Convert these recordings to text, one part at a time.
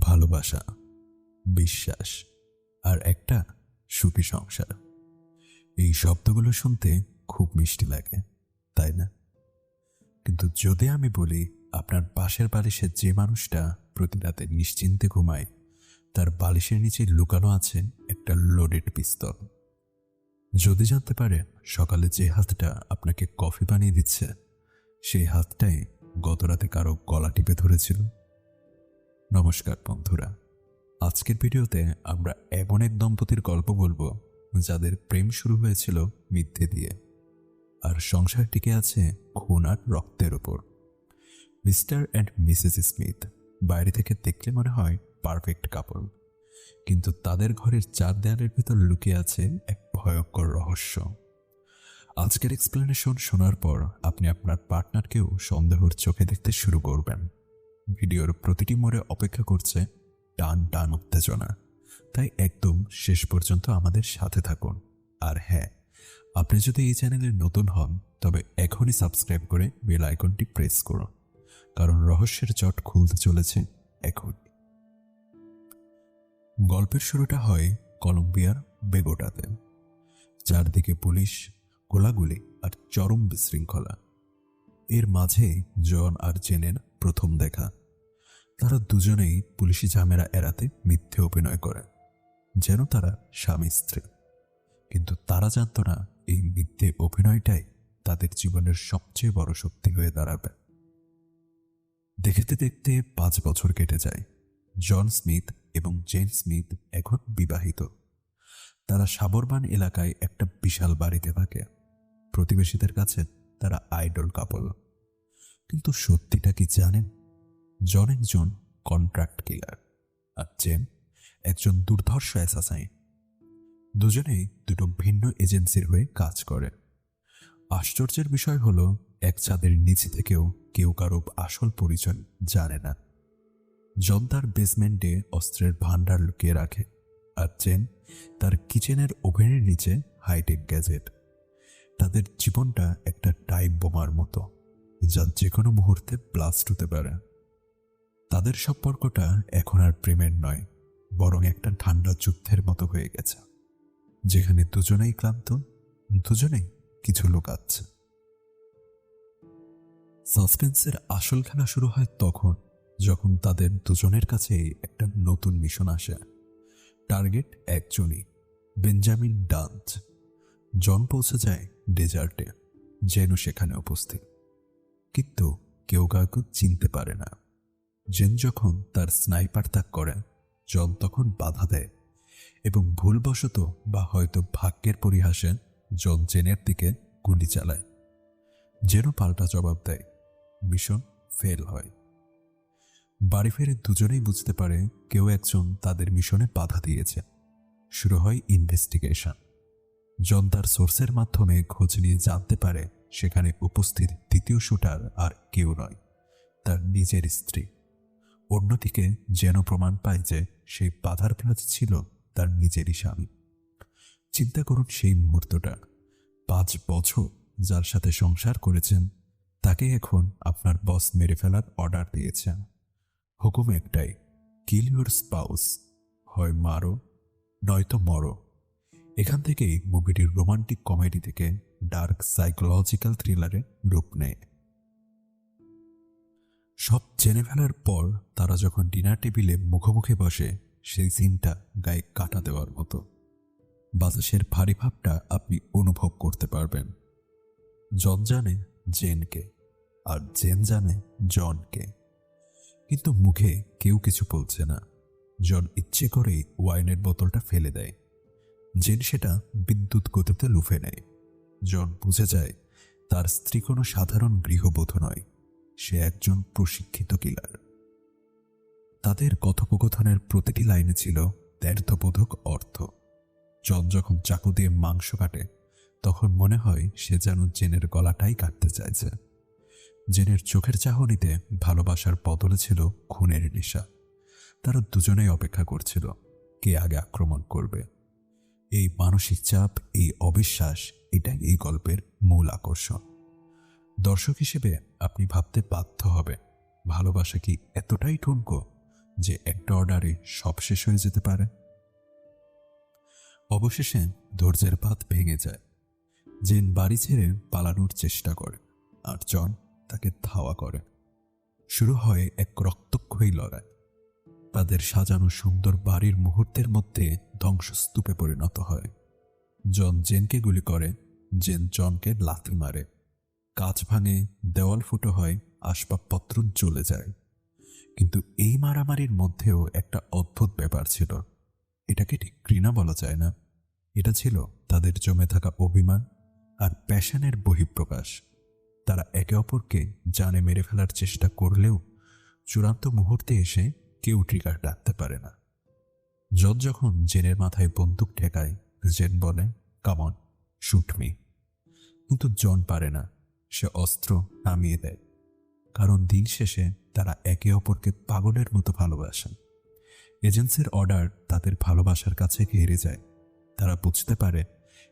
ভালোবাসা, বিশ্বাস আর একটা সুখী সংসার। এই শব্দগুলো শুনতে খুব মিষ্টি লাগে, তাই না? কিন্তু যদি আমি বলি আপনার পাশের বালিশে যে মানুষটা প্রতি রাতে নিশ্চিন্তে ঘুমায়, তার বালিশের নিচে লুকানো আছে একটা লোডেড পিস্তল। যদি জানতে পারেন সকালে যে হাতটা আপনাকে কফি বানিয়ে দিচ্ছে, সেই হাতটাই গতরাতে কারো গলা টিপে ধরেছিল। নমস্কার বন্ধুরা, আজকের ভিডিওতে আমরা এমন এক দম্পতির গল্প বলবো যাদের প্রেম শুরু হয়েছিল মিথ্যে দিয়ে, আর সংসার টিকে আছে খুন আর রক্তের ওপর। মিস্টার অ্যান্ড মিসেস স্মিথ বাইরে থেকে দেখলে মনে হয় পারফেক্ট কাপল, কিন্তু তাদের ঘরের চার দেয়ালের ভেতর লুকিয়ে আছে এক ভয়ঙ্কর রহস্য। আজকের এক্সপ্লেনেশন শোনার পর আপনি আপনার পার্টনারকেও সন্দেহের চোখে দেখতে শুরু করবেন। ভিডিওর প্রতিটি মোড়ে অপেক্ষা করছে টান টান উত্তেজনা, তাই একদম শেষ পর্যন্ত আমাদের সাথে থাকুন। আর হ্যাঁ, আপনি যদি এই চ্যানেলে নতুন হন তবে এখনই সাবস্ক্রাইব করে বেল আইকনটি প্রেস করুন, কারণ রহস্যের জট খুলতে চলেছে এখন। গল্পের শুরুটা হয় কলম্বিয়ার বেগোটাতে। চারদিকে পুলিশ, গোলাগুলি আর চরম বিশৃঙ্খলা। এর মাঝে জন আর জেনের প্রথম দেখা। তারা দুজনেই পুলিশি ঝামেলা এড়াতে মিথ্যে অভিনয় করে, যেন তারা স্বামী স্ত্রী। কিন্তু তারা জানত না এই মিথ্যে অভিনয়টাই তাদের জীবনের সবচেয়ে বড় শক্তি হয়ে দাঁড়াবে। দেখতে দেখতে 5 বছর কেটে যায়। জন স্মিথ এবং জেন স্মিথ এখন বিবাহিত। তারা সাবরবান এলাকায় একটা বিশাল বাড়িতে থাকে। প্রতিবেশীদের কাছে তারা আইডল কাপল। কিন্তু সত্যিটা কি জানেন? জন একজন কন্ট্রাক্ট কিলার, আর জেন একজন দুর্ধর্ষ অ্যাসাসাইন। দুজনেই দুটো ভিন্ন এজেন্সির হয়ে কাজ করে। আশ্চর্যের বিষয় হলো, এক ছাদের নিচে থেকেও কেউ কারো আসল পরিচয় জানে না। জন তার বেসমেন্টে অস্ত্রের ভান্ডার লুকিয়ে রাখে, আর জেন তার কিচেনের ওভেনের নিচে হাইটেক গ্যাজেট। তাদের জীবনটা একটা টাইম বোমার মতো, যা যে কোনো মুহূর্তে ব্লাস্ট হতে পারে। তাদের সম্পর্কটা এখন আর প্রেমের নয়, বরং একটা ঠান্ডা যুদ্ধের মতো হয়ে গেছে, যেখানে দুজনেই ক্লান্ত, দুজনেই কিছু লুকাচ্ছে। সাসপেন্সের আসল খেলা শুরু হয় তখন যখন তাদের দুজনের কাছে একটা নতুন মিশন আসে। টার্গেট একজনই, বেঞ্জামিন ডান্স। জন পৌঁছে যায় ডেজার্টে, জেনও সেখানে উপস্থিত, কিন্তু কেউ কাউকে চিনতে পারে না। জেন যখন তার স্নাইপার তাক করে, জন তখন বাধা দেয় এবং ভুলবশত বা হয়তো ভাগ্যের পরিহাসে জন জেনের দিকে গুলি চালায়। জেনও পাল্টা জবাব দেয়। মিশন ফেল হয়। বাড়ি ফিরে দুজনেই বুঝতে পারে কেউ একজন তাদের মিশনে বাধা দিয়েছে। শুরু হয় ইনভেস্টিগেশন। জন তার সোর্সের মাধ্যমে খোঁজ নিয়ে জানতে পারে সেখানে উপস্থিত দ্বিতীয় শুটার আর কেউ নয়, তার নিজের স্ত্রী। অন্যদিকে যেন প্রমাণ পায় যে সেই বাধার প্রাচ ছিল তার নিজেরই স্বামী। চিন্তা করুন সেই মুহূর্তটা। 5 বছর যার সাথে সংসার করেছেন, তাকে এখন আপনার বস মেরে ফেলার অর্ডার দিয়েছেন। হুকুম একটাই, কিল ইউর স্পাউস, হয় মারো নয়তো মরো। এখান থেকেই মুভিটির রোমান্টিক কমেডি থেকে ডার্ক সাইকোলজিক্যাল থ্রিলারে রূপ নেয়। সব জেনে ফেলার পর তারা যখন ডিনার টেবিলে মুখোমুখি বসে, সেই সিনটা গায়ে কাটা দেওয়ার মতো। বাতাসের ভারী ভাবটা আপনি অনুভব করতে পারবেন। জন জানে জেনকে, আর জেন জানে জনকে, কিন্তু মুখে কেউ কিছু বলছে না। জন ইচ্ছে করেই ওয়াইনের বোতলটা ফেলে দেয়। জেন সেটা বিদ্যুৎ গতিতে লুফে নেয়। জন বুঝে যায় তার স্ত্রী কোনো সাধারণ গৃহবধূ নয়, সে একজন প্রশিক্ষিত কিলার। তাদের কথোপকথনের প্রতিটি লাইনে ছিল দ্ব্যর্থবোধক অর্থ। জন যখন চাকু দিয়ে মাংস কাটে, তখন মনে হয় সে যেন জেনের গলাটাই কাটতে চাইছে। জেনের চোখের চাহনিতে ভালোবাসার বদলে ছিল খুনের নেশা। তারা দুজনেই অপেক্ষা করছিল কে আগে আক্রমণ করবে। এই মানসিক চাপ, এই অবিশ্বাস, এটাই এই গল্পের মূল আকর্ষণ। দর্শক হিসেবে আপনি ভাবতে বাধ্য হবে, ভালোবাসা কি এতটাই ঠুনকো যে একটা অর্ডারে সব শেষ হয়ে যেতে পারে। অবশেষে ধৈর্যের বাঁধ ভেঙে যায়। জেন বাড়ি ছেড়ে পালানোর চেষ্টা করে, আর জন তাকে ধাওয়া করে। শুরু হয় এক রক্তক্ষয়ী লড়াই। তাদের সাজানো সুন্দর বাড়ির মুহূর্তের মধ্যে ধ্বংসস্তূপে পরিণত হয়। জন জেনকে গুলি করে, জেন জনকে লাথি মারে। কাঁচ ভাঙে, দেওয়াল ফুটো হয়, আসবাবপত্র জ্বলে যায়। কিন্তু এই মারামারির মধ্যেও একটা অদ্ভুত ব্যাপার ছিল। এটাকে ঠিক ঘৃণা বলা যায় না, এটা ছিল তাদের জমে থাকা অভিমান আর প্যাশনের বহিঃপ্রকাশ। তারা একে অপরকে জানে মেরে ফেলার চেষ্টা করলেও চূড়ান্ত মুহূর্তে এসে কেউ ট্রিগার ডাকতে পারে না। যখন জেনের মাথায় বন্দুক ঠেকায়, জেন বলে, কাম অন, শুট মি। কিন্তু জন পারে না, সে অস্ত্র নামিয়ে দেয়। কারণ দিন শেষে তারা একে অপরকে পাগলের মতো ভালোবাসেন। এজেন্সির অর্ডার তাদের ভালোবাসার কাছে ঘেরে যায়। তারা বুঝতে পারে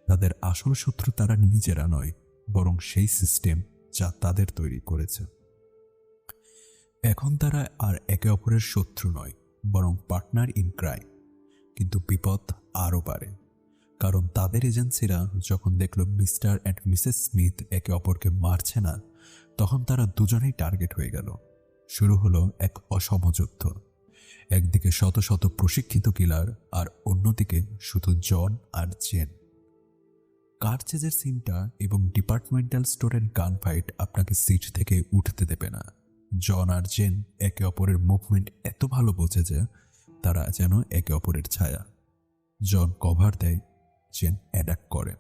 তাদের আসল শত্রু তারা নিজেরা নয়, বরং সেই সিস্টেম যা তাদের তৈরি করেছে। এখন তারা আর একে অপরের শত্রু নয়, বরং পার্টনার ইন ক্রাইম। কিন্তু বিপদ আরও বাড়ে, কারণ তাদের এজেন্সিরা যখন দেখল মিস্টার অ্যান্ড মিসেস স্মিথ একে অপরকে মারছে না, তখন তারা দুজনেই টার্গেট হয়ে গেল। শুরু হলো এক অসম যুদ্ধ। একদিকে শত শত প্রশিক্ষিত কিলার, আর অন্যদিকে শুধু জন আর জেন। কার চেজের সিনটা এবং ডিপার্টমেন্টাল স্টোরের গান ফাইট আপনাকে সিট থেকে উঠতে দেবে না। জন আর জেন একে অপরের মুভমেন্ট এত ভালো বোঝে যে তারা যেন একে অপরের ছায়া। জন কভার দেয়, জেন অ্যাটাক করে।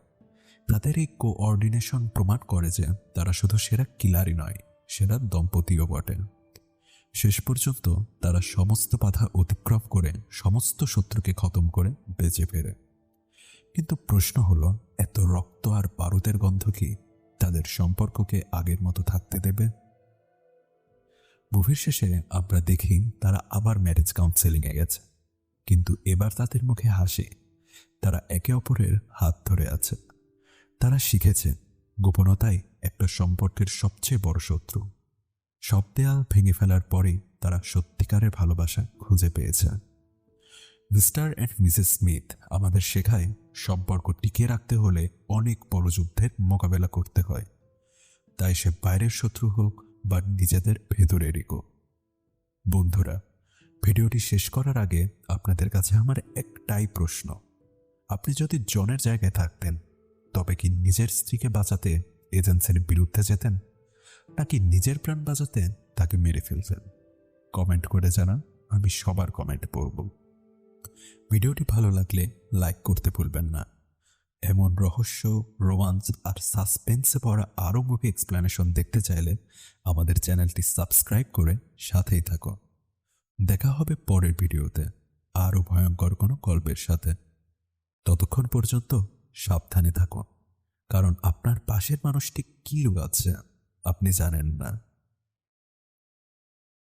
তাদের এই কোঅর্ডিনেশন প্রমাণ করে যে তারা শুধু সেরা কিলারই নয়, সেরা দম্পতিও বটে। শেষ পর্যন্ত তারা সমস্ত বাধা অতিক্রম করে সমস্ত শত্রুকে খতম করে বেঁচে ফেরে। কিন্তু প্রশ্ন হলো, এত রক্ত আর বারুদের গন্ধ কি তাদের সম্পর্ককে আগের মতো থাকতে দেবে? মুভির শেষে আমরা দেখি তারা আবার ম্যারেজ কাউন্সেলিংয়ে গেছে, কিন্তু এবার তাদের মুখে হাসি। তারা একে অপরের হাত ধরে আছে। তারা শিখেছে গোপনতাই একটা সম্পর্কের সবচেয়ে বড় শত্রু। সব দেয়াল ভেঙে ফেলার পরেই তারা সত্যিকারের ভালোবাসা খুঁজে পেয়েছে। মিস্টার অ্যান্ড মিসেস স্মিথ আমাদের শেখায় সম্পর্ক টিকিয়ে রাখতে হলে অনেক বড় যুদ্ধের মোকাবেলা করতে হয়, তাই সে বাইরের শত্রু হোক বা নিজেদের ভেতরেরই হোক। বন্ধুরা, ভিডিওটি শেষ করার আগে আপনাদের কাছে আমার একটাই প্রশ্ন। আপনি যদি জনের জায়গায় থাকতেন, তবে কি নিজের স্ত্রীকে বাঁচাতে এজেন্সির বিরুদ্ধে যেতেন, নাকি নিজের প্রাণ বাঁচাতে তাকে মেরে ফেলতেন? কমেন্ট করে জানান, আমি সবার কমেন্ট পড়ব। ভিডিওটি ভালো লাগলে লাইক করতে ভুলবেন না। এমন রহস্য, রোমান্স আর সাসপেন্সে ভরা আরও মুভি এক্সপ্লেনেশন দেখতে চাইলে আমাদের চ্যানেলটি সাবস্ক্রাইব করে সাথেই থাকুন। দেখা হবে পরের ভিডিওতে আরও ভয়ঙ্কর কোনো গল্পের সাথে। ততক্ষণ পর্যন্ত সাবধানে থাকুন, কারণ আপনার পাশের মানুষটি কী লুকাচ্ছে আপনি জানেন না।